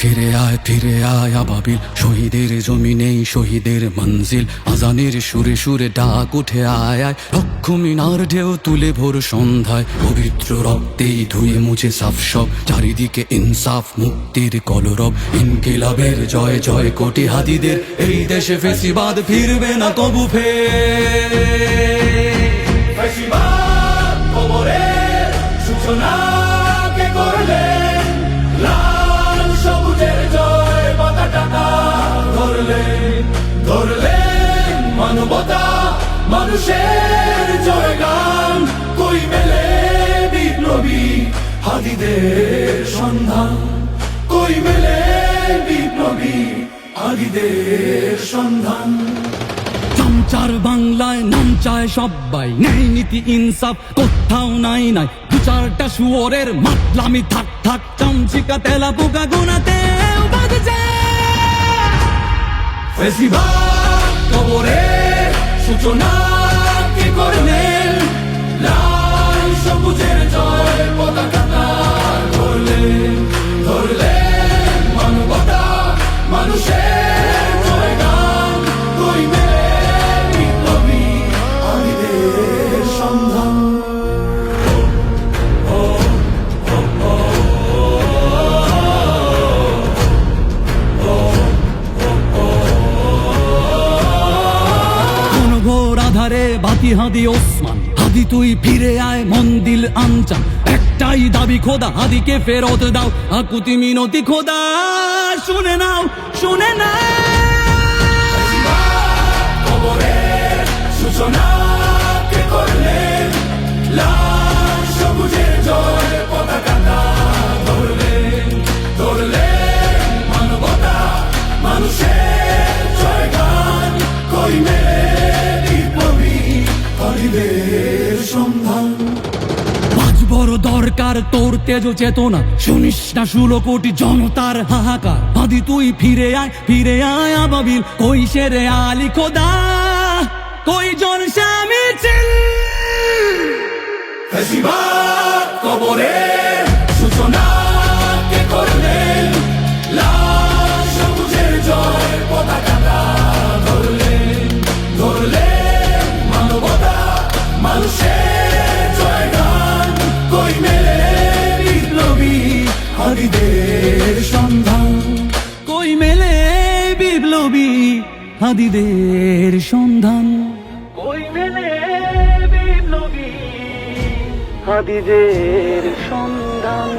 ফিরে আয় আবাবিল, শহীদের জমিনেই শহীদের মঞ্জিল। আজানের সুরে সুরে ডাক উঠে আয় আয়, লক্ষ মিনার ঢেউ তুলে ভোর সন্ধ্যায়। পবিত্র রক্তেই ধুয়ে মুছে সাফ সব, চারিদিকে ইনসাফ মুক্তির কলরব। ইনকিলাবের জয় জয় কোটি হাদিদের, এই দেশে ফেসিবাদ ফিরবে না কবু ফের। ফেসিবাদ কবরের সূচনা কে করলেন? লাল সবুজের জয় পতাকাটা ধরলেন মানবতা মানুষের জয়গান। কই মেলে বিপ্লবী হাদিদের সন্ধান? কই মেলে বিপ্লবী হাদিদের সন্ধান? চামচার বাংলায় নাম চায় সবাই, ন্যায় নীতি ইনসাফ কোথাও নাই নাই। দু চারটা শুয়োরের মাতলামি থাক থাক, চামচিকা তেলা পোকা গোনাতে বাজছে। ফেসিবাদ কবরের সূচনা কে করলেন? লাল সবুজের জয় পতাকাটা ধরলেন মানবতা মানুষের জয়গান। কই মেলে বিপ্লবী হাদিদের সন্ধান? ঘোর আধারে বাতি হাদি ওসমান, হাদি তুই ফিরে আয় মন দিল আনচান। একটাই দাবি খোদা, হাদিকে ফেরত দাও, আকুতি মিনতি খোদা শুনে নাও শুনে নাও। কবরের সূচনা কে করলেন? লাল সবুজের জয় পতাকাটা ধরলেন মানবতা মানুষের জয়গান। কই মেলে বিপ্লবী হাদিদের সন্ধান? আজ বড় দরকার তোর তেজ চেতনা, শুনিস না 16 কোটি জনতার হাহাকার। হাদি তুই ফিরে আয় আবাবিল, কই শেরে আলী খোদা, কই জলসা মিছিল। ফেসিবাদ কবরের সূচনা কে করলেন? লাল সবুজের জয় পতাকাটা ধরলেন মানবতা মানুষের জয়গান। কই মেলে বিপ্লবী হাদিদের সন্ধান? কই মেলে বিপ্লবী হাদিদের সন্ধান? কই মেলে বিপ্লবী হাদিদের সন্ধান?